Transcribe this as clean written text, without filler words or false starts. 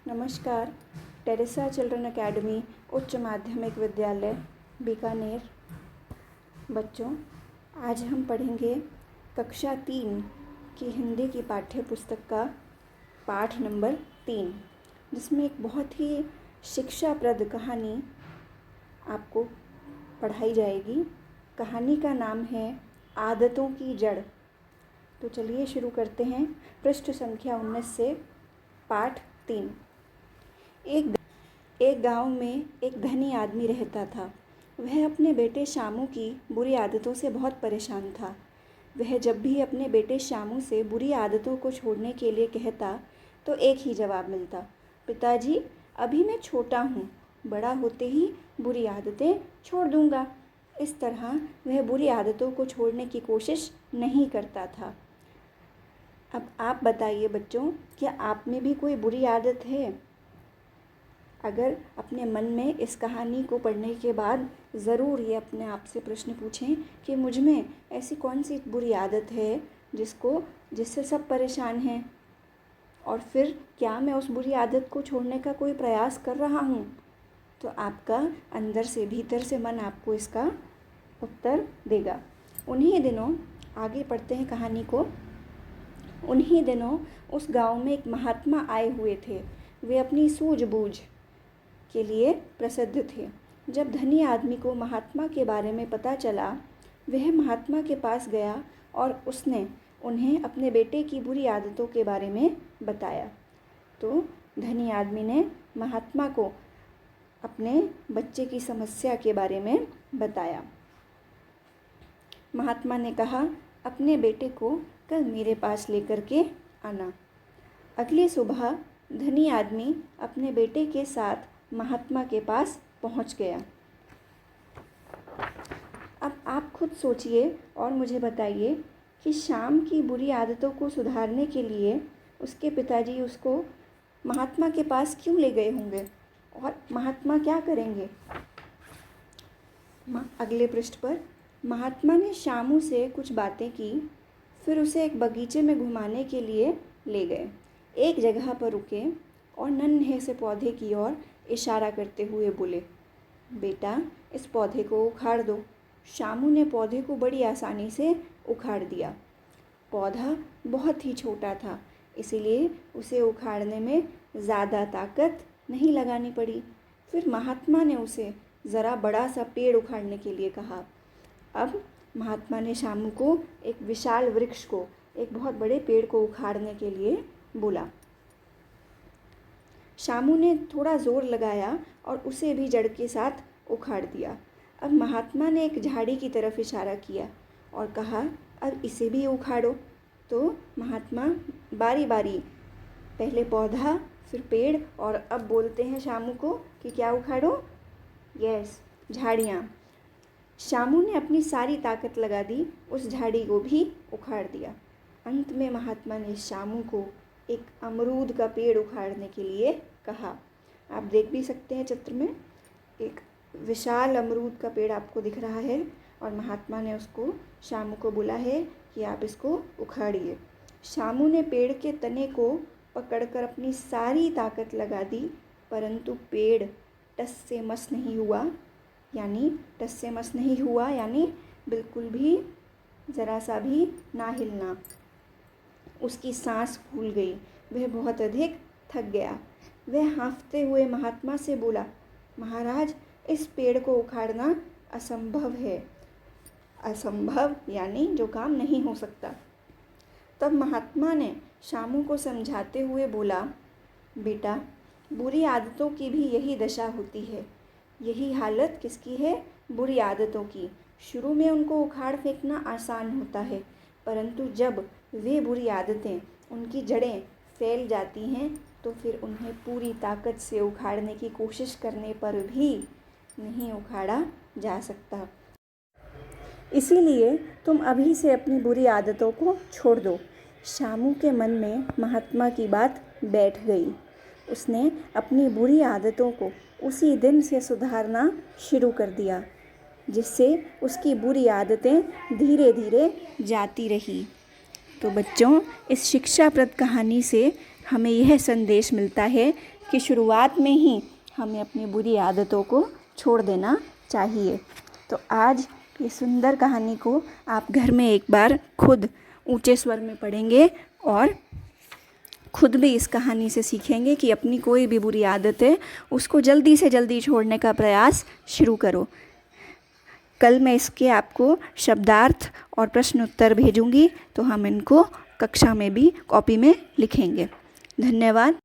नमस्कार। Teresa children academy उच्च माध्यमिक विद्यालय बीकानेर। बच्चों, आज हम पढ़ेंगे कक्षा 3 की हिंदी की पाठ्य पुस्तक का पाठ नंबर 3, जिसमें एक बहुत ही शिक्षाप्रद कहानी आपको पढ़ाई जाएगी। कहानी का नाम है आदतों की जड़। तो चलिए शुरू करते हैं। पृष्ठ संख्या 19 से पाठ 3। एक गांव में एक धनी आदमी रहता था। वह अपने बेटे शामू की बुरी आदतों से बहुत परेशान था। वह जब भी अपने बेटे शामू से बुरी आदतों को छोड़ने के लिए कहता तो एक ही जवाब मिलता, पिताजी, अभी मैं छोटा हूँ, बड़ा होते ही बुरी आदतें छोड़ दूँगा। इस तरह वह बुरी आदतों को छोड़ने की कोशिश नहीं करता था। अब आप बताइए बच्चों, क्या आप में भी कोई बुरी आदत है? अगर अपने मन में इस कहानी को पढ़ने के बाद ज़रूर ये अपने आप से प्रश्न पूछें कि मुझ में ऐसी कौन सी बुरी आदत है जिससे सब परेशान हैं, और फिर क्या मैं उस बुरी आदत को छोड़ने का कोई प्रयास कर रहा हूँ? तो आपका अंदर से, भीतर से मन आपको इसका उत्तर देगा। उन्हीं दिनों, आगे पढ़ते हैं कहानी को। उन्हीं दिनों उस गांव में एक महात्मा आए हुए थे। वे अपनी सूझबूझ के लिए प्रसिद्ध थे। जब धनी आदमी को महात्मा के बारे में पता चला, वह महात्मा के पास गया और उसने उन्हें अपने बेटे की बुरी आदतों के बारे में बताया। तो धनी आदमी ने महात्मा को अपने बच्चे की समस्या के बारे में बताया। महात्मा ने कहा, अपने बेटे को कल मेरे पास लेकर के आना। अगली सुबह धनी आदमी अपने बेटे के साथ महात्मा के पास पहुंच गया। अब आप खुद सोचिए और मुझे बताइए कि शाम की बुरी आदतों को सुधारने के लिए उसके पिताजी उसको महात्मा के पास क्यों ले गए होंगे, और महात्मा क्या करेंगे? अगले पृष्ठ पर महात्मा ने शामू से कुछ बातें की, फिर उसे एक बगीचे में घुमाने के लिए ले गए। एक जगह पर रुके और नन्हे से पौधे की ओर इशारा करते हुए बोले, बेटा, इस पौधे को उखाड़ दो। शामू ने पौधे को बड़ी आसानी से उखाड़ दिया। पौधा बहुत ही छोटा था, इसीलिए उसे उखाड़ने में ज़्यादा ताकत नहीं लगानी पड़ी। फिर महात्मा ने उसे ज़रा बड़ा सा पेड़ उखाड़ने के लिए कहा। अब महात्मा ने शामू को एक विशाल वृक्ष को, एक बहुत बड़े पेड़ को उखाड़ने के लिए बोला। शामू ने थोड़ा ज़ोर लगाया और उसे भी जड़ के साथ उखाड़ दिया। अब महात्मा ने एक झाड़ी की तरफ इशारा किया और कहा, अब इसे भी उखाड़ो। तो महात्मा बारी बारी, पहले पौधा, फिर पेड़, और अब बोलते हैं शामू को कि क्या उखाड़ो? यस, झाड़ियाँ। शामू ने अपनी सारी ताकत लगा दी, उस झाड़ी को भी उखाड़ दिया। अंत में महात्मा ने शामू को एक अमरूद का पेड़ उखाड़ने के लिए कहा। आप देख भी सकते हैं चित्र में, एक विशाल अमरूद का पेड़ आपको दिख रहा है, और महात्मा ने उसको, शामू को बोला है कि आप इसको उखाड़िए। शामू ने पेड़ के तने को पकड़कर अपनी सारी ताकत लगा दी, परंतु पेड़ टस से मस नहीं हुआ। यानी बिल्कुल भी, ज़रा सा भी ना हिलना। उसकी सांस फूल गई, वह बहुत अधिक थक गया। वह हाँफते हुए महात्मा से बोला, महाराज, इस पेड़ को उखाड़ना असंभव है। असंभव यानी जो काम नहीं हो सकता। तब महात्मा ने शामू को समझाते हुए बोला, बेटा, बुरी आदतों की भी यही दशा होती है। यही हालत किसकी है? बुरी आदतों की। शुरू में उनको उखाड़ फेंकना आसान होता है, परंतु जब वे बुरी आदतें, उनकी जड़ें फैल जाती हैं, तो फिर उन्हें पूरी ताकत से उखाड़ने की कोशिश करने पर भी नहीं उखाड़ा जा सकता। इसीलिए तुम अभी से अपनी बुरी आदतों को छोड़ दो। शामू के मन में महात्मा की बात बैठ गई। उसने अपनी बुरी आदतों को उसी दिन से सुधारना शुरू कर दिया, जिससे उसकी बुरी आदतें धीरे धीरे जाती रही। तो बच्चों, इस शिक्षाप्रद कहानी से हमें यह संदेश मिलता है कि शुरुआत में ही हमें अपनी बुरी आदतों को छोड़ देना चाहिए। तो आज ये सुंदर कहानी को आप घर में एक बार खुद ऊंचे स्वर में पढ़ेंगे और खुद भी इस कहानी से सीखेंगे कि अपनी कोई भी बुरी आदत है उसको जल्दी से जल्दी छोड़ने का प्रयास शुरू करो। कल मैं इसके आपको शब्दार्थ और प्रश्न उत्तर भेजूंगी, तो हम इनको कक्षा में भी कॉपी में लिखेंगे। धन्यवाद।